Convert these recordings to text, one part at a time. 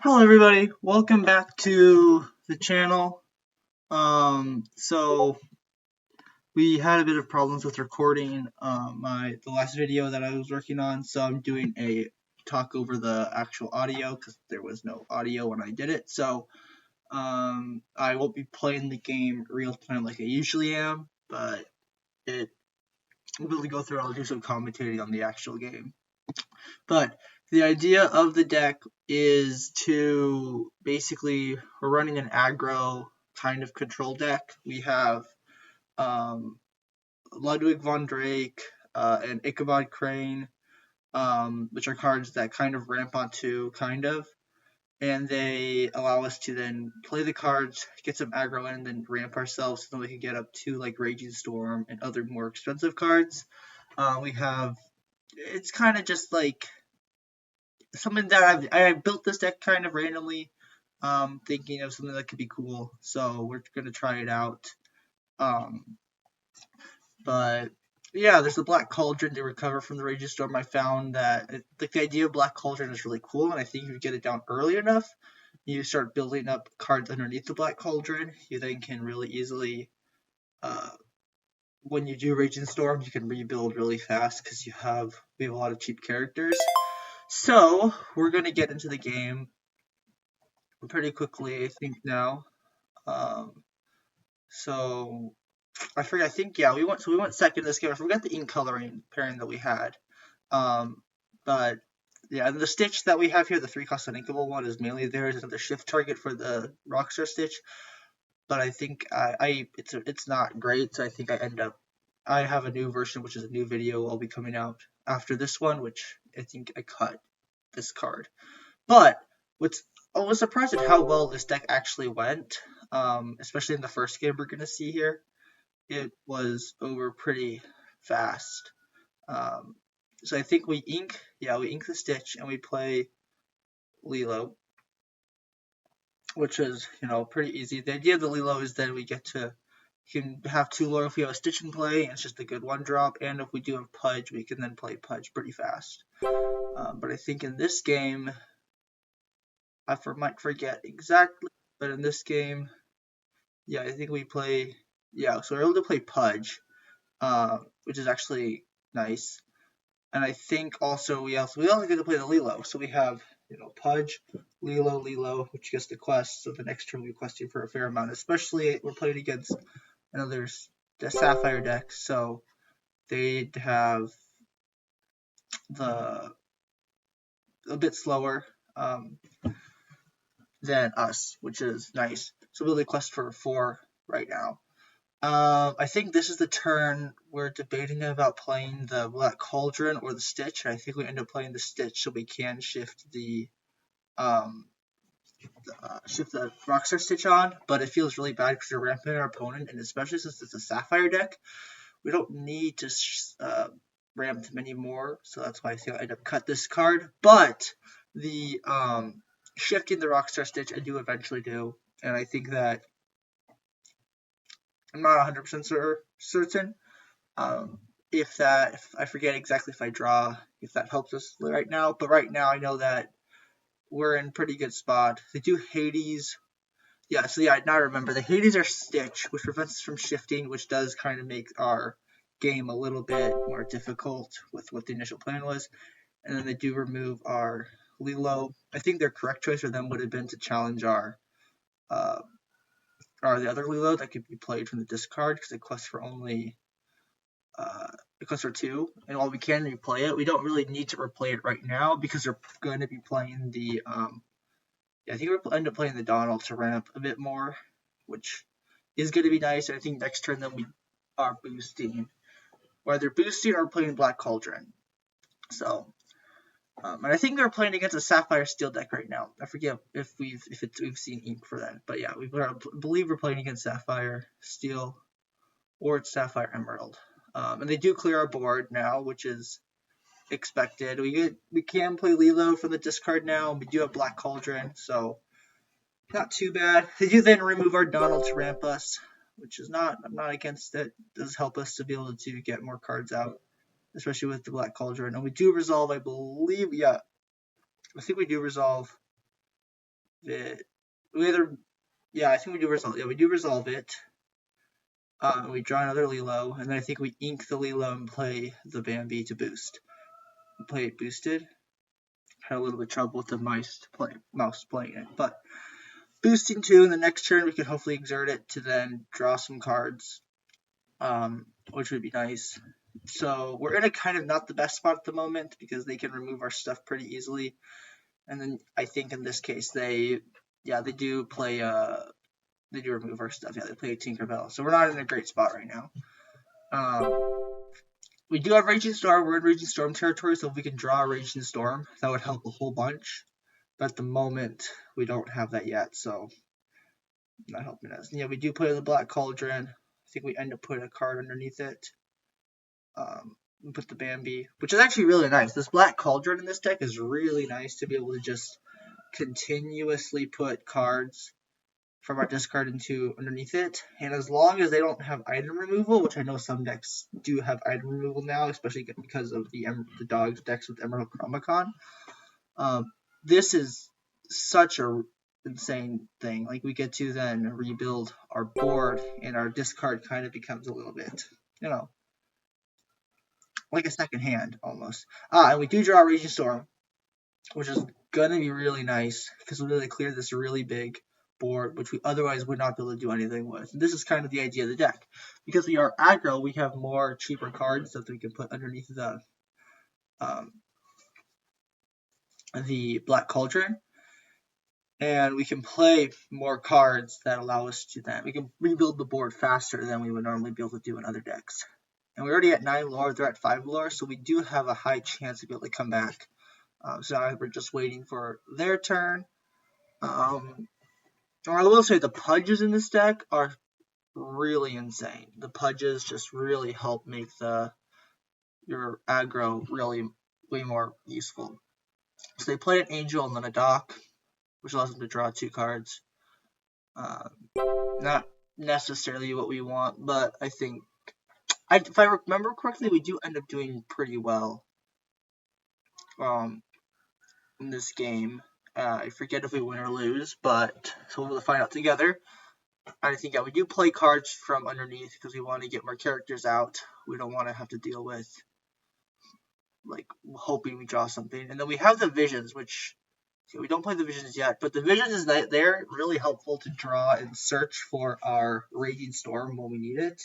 Hello everybody, welcome back to the channel. So we had a bit of problems with recording the last video that I was working on, so I'm doing a talk over the actual audio because there was no audio when I did it. So I won't be playing the game real time like I usually am, but it will go through. I'll do some commentating on the actual game. But the idea of the deck is to basically, we're running an aggro kind of control deck. We have Ludwig von Drake and Ichabod Crane, which are cards that kind of ramp onto, and they allow us to then play the cards, get some aggro in, and then ramp ourselves so then we can get up to like Raging Storm and other more expensive cards. It's kind of just like something that I built this deck kind of randomly, thinking of something that could be cool. So we're gonna try it out. But yeah, there's the Black Cauldron to recover from the Raging Storm. I found that the idea of Black Cauldron is really cool, and I think if you get it down early enough, you start building up cards underneath the Black Cauldron. You then can really easily, when you do Raging Storm, you can rebuild really fast because we have a lot of cheap characters. So we're gonna get into the game pretty quickly, I think now. So I forget. I think we went second this game. I forgot the ink coloring pairing that we had. But yeah, and the Stitch that we have here, the 3-cost uninkable one, is mainly there as another shift target for the Rockstar Stitch. But I think it's not great. So I think I have a new version, which is a new video will be coming out after this one, which I think I cut this card. But I was surprised at how well this deck actually went, especially in the first game we're going to see here. It was over pretty fast. So I think we ink the Stitch and we play Lilo, which is, pretty easy. The idea of the Lilo is that we can have 2 lore if we have a Stitch in play, and it's just a good 1-drop, and if we do have Pudge, we can then play Pudge pretty fast. But I think in this game, I might forget exactly, but in this game, I think we play, so we're able to play Pudge, which is actually nice. And I think also we also get to play the Lilo, so we have, Pudge, Lilo, which gets the quest, so the next turn we're questing for a fair amount, especially we're playing against the Sapphire deck, so they'd have a bit slower, than us, which is nice. So we'll quest for 4 right now. I think this is the turn we're debating about playing the Black Cauldron or the Stitch. I think we end up playing the Stitch so we can shift the Rockstar Stitch on, but it feels really bad because we're ramping our opponent, and especially since it's a Sapphire deck, we don't need to ramp them anymore, so that's why I think I end up cut this card. But the shifting the Rockstar Stitch I do eventually do, and I think that I'm not 100% certain if I forget exactly if I draw, if that helps us right now, but right now I know that we're in pretty good spot. They do Hades. Now I remember the Hades are Stitch, which prevents us from shifting, which does kind of make our game a little bit more difficult with what the initial plan was. And then they do remove our Lilo. I think their correct choice for them would have been to challenge our the other Lilo that could be played from the discard because it quests for only it quests for 2, and while we can replay it, we don't really need to replay it right now because we're going to be playing the I think we'll end up playing the Donald to ramp a bit more, which is going to be nice. I think next turn then we are boosting, whether boosting or playing Black Cauldron. So, and I think they're playing against a Sapphire Steel deck right now. I forget if we've seen ink for that, but yeah, I believe we're playing against Sapphire Steel or it's Sapphire Emerald. And they do clear our board now, which is expected. We can play Lilo from the discard now, and we do have Black Cauldron, so not too bad. They do then remove our Donald to ramp us, which is I'm not against it. It does help us to be able to get more cards out, especially with the Black Cauldron. And we do resolve, I believe, I think we do resolve it. We either, yeah, I think we do resolve. Yeah, we do resolve it. We draw another Lilo, and then I think we ink the Lilo and play the Bambi to boost. We play it boosted. Had a little bit of trouble with the mouse playing it, but boosting 2 in the next turn, we could hopefully exert it to then draw some cards, which would be nice. So we're in a kind of not the best spot at the moment because they can remove our stuff pretty easily. And then I think in this case they do play they do remove our stuff. Yeah, they play a Tinkerbell. So we're not in a great spot right now. We do have Raging Storm. We're in Raging Storm territory, so if we can draw a Raging Storm, that would help a whole bunch. But at the moment, we don't have that yet, so not helping us. Yeah, we do play the Black Cauldron. I think we end up putting a card underneath it. We put the Bambi, which is actually really nice. This Black Cauldron in this deck is really nice to be able to just continuously put cards from our discard into underneath it, and as long as they don't have item removal, which I know some decks do have item removal now, especially because of the dogs decks with Emerald Chromacon, this is such a insane thing. Like, we get to then rebuild our board, and our discard kind of becomes a little bit, like a second hand almost. And we do draw Raging Storm, which is gonna be really nice because we'll really clear this really big board, which we otherwise would not be able to do anything with. And this is kind of the idea of the deck. Because we are aggro, we have more cheaper cards that we can put underneath the Black Cauldron. And we can play more cards that allow us to then, we can rebuild the board faster than we would normally be able to do in other decks. And we're already at 9 lore, they're at 5 lore, so we do have a high chance to be able to come back. So now we're just waiting for their turn. Or I will say the pudges in this deck are really insane. The pudges just really help make your aggro really way more useful. So they play an angel and then a dock, which allows them to draw 2 cards. Not necessarily what we want, but I think, if I remember correctly, we do end up doing pretty well in this game. I forget if we win or lose, but so we'll find out together. I think we do play cards from underneath because we want to get more characters out. We don't want to have to deal with like hoping we draw something. And then we have the visions, which we don't play the visions yet, but the visions is that they're really helpful to draw and search for our Raging Storm when we need it.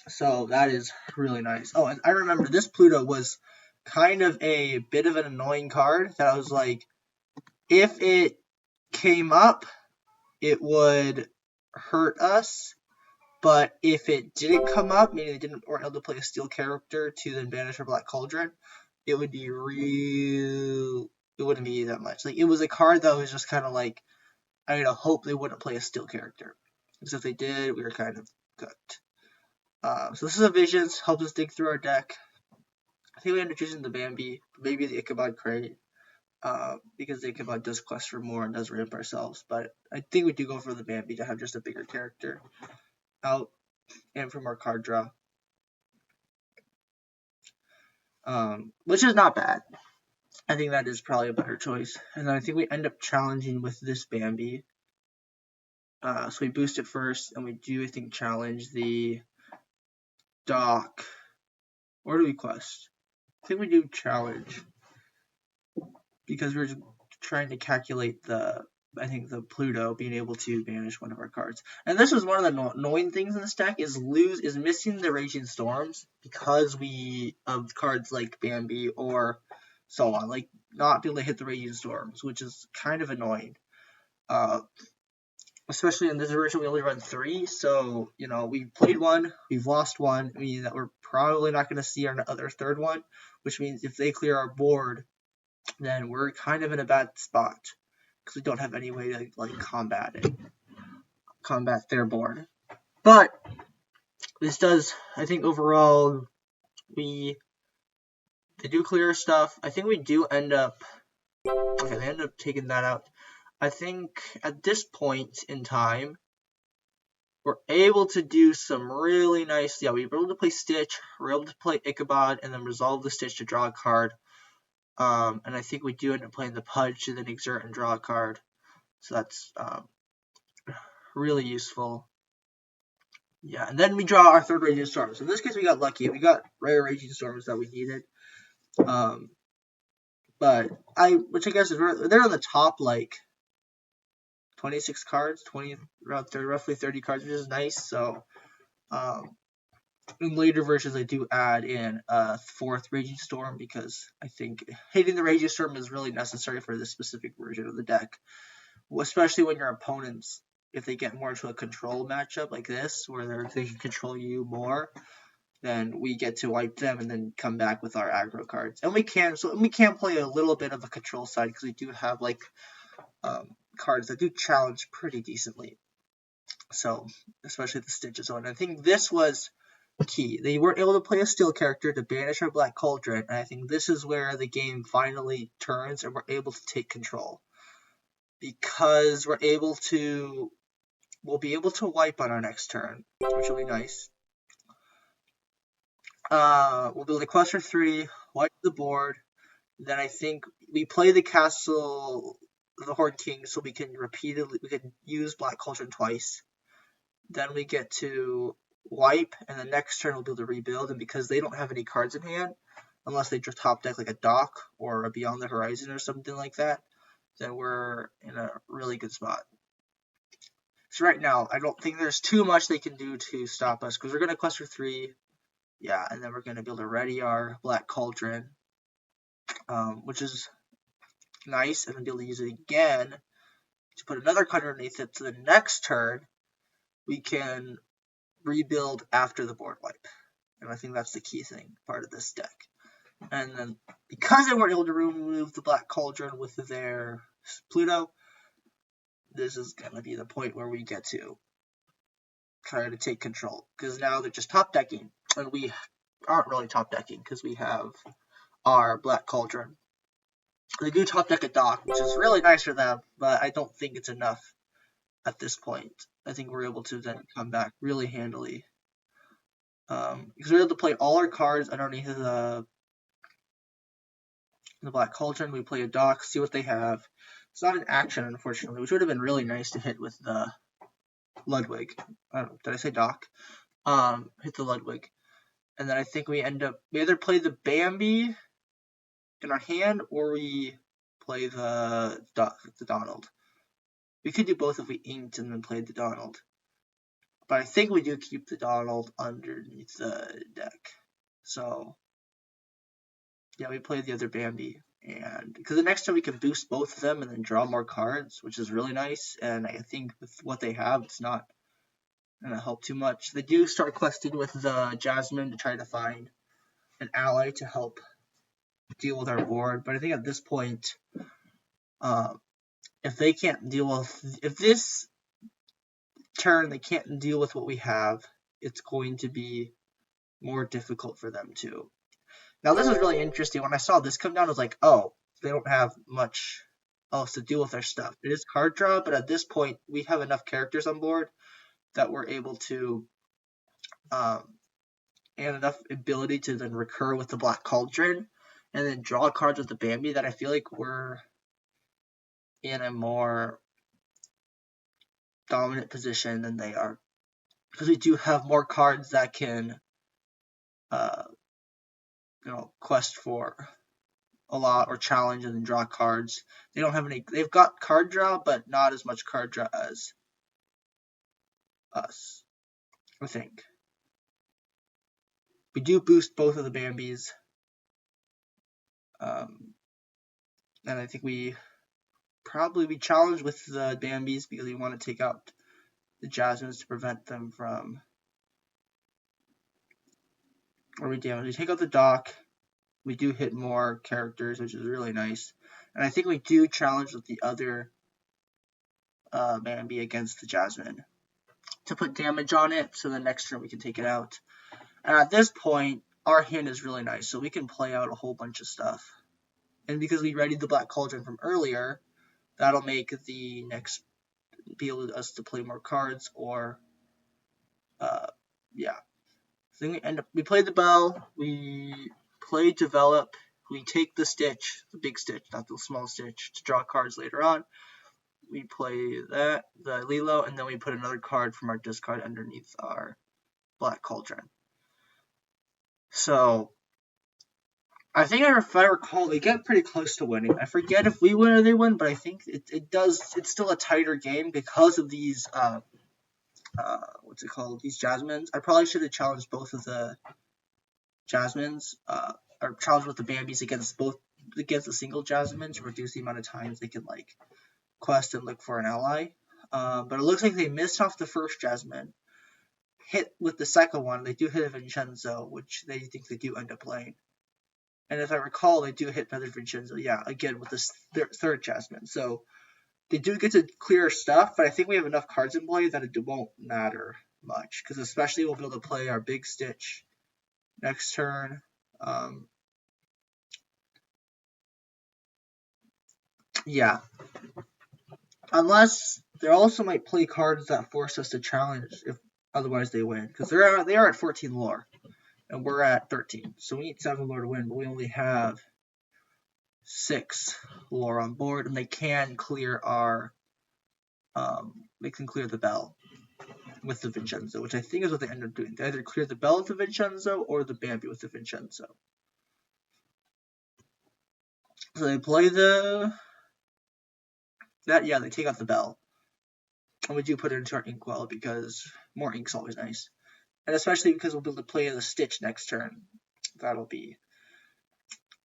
So that is really nice. Oh, and I remember this Pluto was kind of a bit of an annoying card that I was like, if it came up, it would hurt us, but if it didn't come up, meaning they weren't able to play a steel character to then banish our Black Cauldron, it would be it wouldn't be that much. Like, it was a card that was just kind of like, I hope they wouldn't play a steel character, because if they did, we were kind of cooked. So this is a Visions, helps us dig through our deck. I think we end up choosing the Bambi, maybe the Ichabod Crate, because the Ichabod does quest for more and does ramp ourselves, but I think we do go for the Bambi to have just a bigger character out and from our card draw, which is not bad. I think that is probably a better choice. And then I think we end up challenging with this Bambi. So we boost it first, and we do, I think, challenge the dock. Or do we quest? I think we do challenge, because we're just trying to calculate the Pluto being able to banish one of our cards. And this was one of the annoying things in this deck, is missing the Raging Storms because of cards like Bambi or so on, like not being able to hit the Raging Storms, which is kind of annoying. Especially in this version, we only run 3, so we played 1, we've lost 1, meaning that we're probably not going to see our other third one, which means if they clear our board, then we're kind of in a bad spot because we don't have any way to like combat their board. But this does, I think, overall they do clear stuff. I think we do end up, okay, they end up taking that out. I think at this point in time, we're able to do some really nice, we were able to play Stitch, we're able to play Ichabod, and then resolve the Stitch to draw a card. And I think we do end up playing the Pudge to then exert and draw a card. So that's really useful. Yeah, and then we draw our third Raging Storm. So in this case, we got lucky. We got rare Raging Storms that we needed. Which I guess is they're on the top like 26 cards, roughly 30 cards, which is nice. So in later versions, I do add in a fourth Raging Storm because I think hitting the Raging Storm is really necessary for this specific version of the deck, especially when your opponents, if they get more into a control matchup like this, where they can control you more, then we get to wipe them and then come back with our aggro cards. And we can play a little bit of a control side because we do have like cards that do challenge pretty decently. So especially the Stitches one. I think this was key. They weren't able to play a steel character to banish our Black Cauldron, and I think this is where the game finally turns and we're able to take control. Because we'll be able to wipe on our next turn, which will be nice. We'll build a quest for 3, wipe the board. Then I think we play the castle, the Horde King, so we can use Black Cauldron twice. Then we get to wipe, and the next turn we'll be able to rebuild. And because they don't have any cards in hand, unless they just top deck like a Dock or a Beyond the Horizon or something like that, then we're in a really good spot. So right now, I don't think there's too much they can do to stop us, because we're going to quest for 3, yeah, and then we're going to be able to ready our Black Cauldron, which is nice, and then be able to use it again to put another card underneath it, so the next turn we can rebuild after the board wipe. And I think that's the key part of this deck. And then because they weren't able to remove the Black Cauldron with their Pluto, this is going to be the point where we get to try to take control. Because now they're just top decking, and we aren't really top decking because we have our Black Cauldron. They do top deck a Dock, which is really nice for them, but I don't think it's enough at this point. I think we're able to then come back really handily. Because we're able to play all our cards underneath the Black Cauldron. We play a Dock, see what they have. It's not an action, unfortunately, which would have been really nice to hit with the Ludwig. Did I say Dock? Hit the Ludwig. And then I think we either play the Bambi in our hand, or we play the Donald. We could do both if we inked and then played the Donald. But I think we do keep the Donald underneath the deck. So, yeah, we play the other Bambi. And because the next time we can boost both of them and then draw more cards, which is really nice. And I think with what they have, it's not going to help too much. They do start questing with the Jasmine to try to find an ally to help deal with our board. But I think at this point, if this turn they can't deal with what we have, it's going to be more difficult for them too. Now this is really interesting. When I saw this come down, I was like, oh, they don't have much else to deal with their stuff. It is card draw, but at this point we have enough characters on board that we're able to and enough ability to then recur with the Black Cauldron and then draw cards with the Bambi that I feel like we're in a more dominant position than they are, because we do have more cards that can quest for a lot or challenge and then draw cards. They don't have any. They've got card draw, but not as much card draw as us, I think. We do boost both of the Bambis, and I think we probably be challenged with the Bambis because we want to take out the Jasmines to prevent them from, or we take out the Dock. We do hit more characters, which is really nice. And I think we do challenge with the other Bambi against the Jasmine to put damage on it, so the next turn we can take it out. And at this point, our hand is really nice, so we can play out a whole bunch of stuff. And because we readied the Black Cauldron from earlier, that'll make the next be able to us to play more cards, or yeah. So then we played the Bell, we played Develop, we take the Stitch, the big Stitch, not the small Stitch, to draw cards later on. We play that, the Lilo, and then we put another card from our discard underneath our Black Cauldron. So I think if I recall, they get pretty close to winning. I forget if we win or they win, but I think it's still a tighter game because of these what's it called? These Jasmines. I probably should have challenged both of the Jasmines, or challenged with the Bambis against the single Jasmine to reduce the amount of times they can like quest and look for an ally. But it looks like they missed off the first Jasmine. Hit with the second one, they do hit a Vincenzo, which they think they do end up playing. And if I recall, they do hit another Vincenzo, yeah, again with this third Jasmine. So they do get to clear stuff, but I think we have enough cards in play that it won't matter much. Because especially we'll be able to play our big Stitch next turn. Yeah. Unless they also might play cards that force us to challenge if otherwise they win. Because they are at 14 lore. And we're at 13. So we need 7 lore to win, but we only have 6 lore on board, and they can clear our the bell with the Vincenzo, which I think is what they end up doing. They either clear the bell with the Vincenzo or the Bambi with the Vincenzo. So they play they take out the bell. And we do put it into our Inkwell because more ink's always nice. And especially because we'll be able to play the Stitch next turn. That'll be...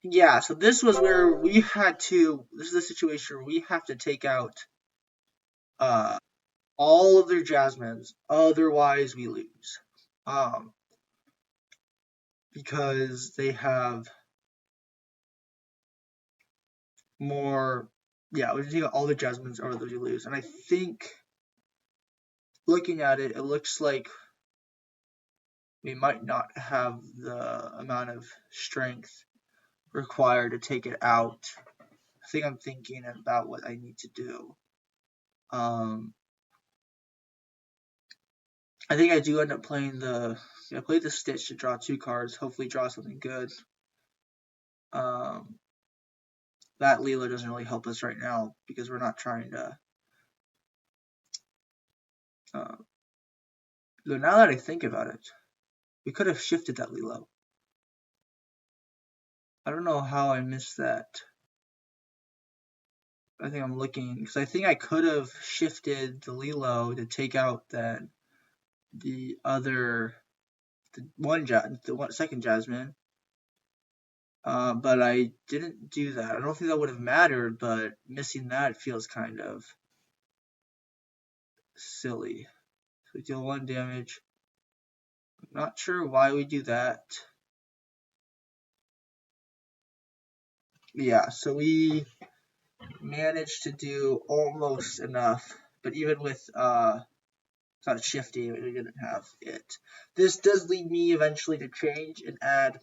Yeah, so this was where we had to... This is the situation where we have to take out all of their Jasmines. Otherwise, we lose. Because they have more... Yeah, we take out all the Jasmines, or we lose. And I think, looking at it, it looks like we might not have the amount of strength required to take it out. I think I'm thinking about what I need to do. I think I do end up playing I play the Stitch to draw 2 cards, hopefully draw something good. That Lilo doesn't really help us right now because we're not trying to... Though now that I think about it, we could have shifted that Lilo. I don't know how I missed that. I think I'm looking, because I think I could have shifted the Lilo to take out then the second Jasmine. But I didn't do that. I don't think that would have mattered, but missing that feels kind of silly. So we deal 1 damage. I'm not sure why we do that. Yeah, so we managed to do almost enough, but even with not shifting, we didn't have it. This does lead me eventually to change and add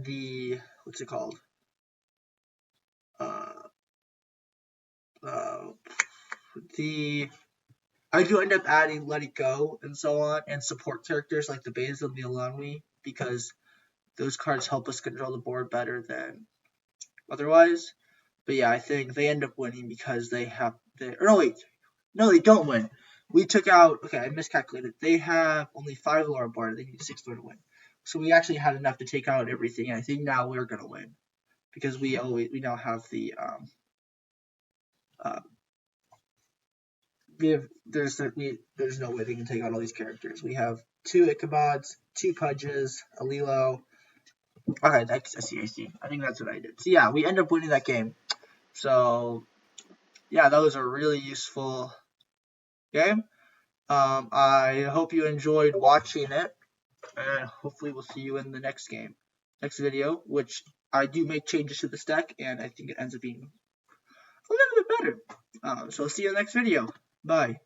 the, what's it called? I do end up adding Let It Go and so on, and support characters like the Basil and the Alonwi, because those cards help us control the board better than otherwise. But yeah, I think they end up winning because they don't win. We took out, okay, I miscalculated. They have only 5 lore on board. They need 6 lore to win. So we actually had enough to take out everything. And I think now we're gonna win because we now have the there's no way they can take out all these characters. We have 2 Ichabods, 2 Pudges, a Lilo. Okay, I see. I think that's what I did. So yeah, we end up winning that game. So yeah, that was a really useful game. I hope you enjoyed watching it, and hopefully we'll see you in the next video, which I do make changes to this deck, and I think it ends up being a little bit better. So see you in the next video. Bye.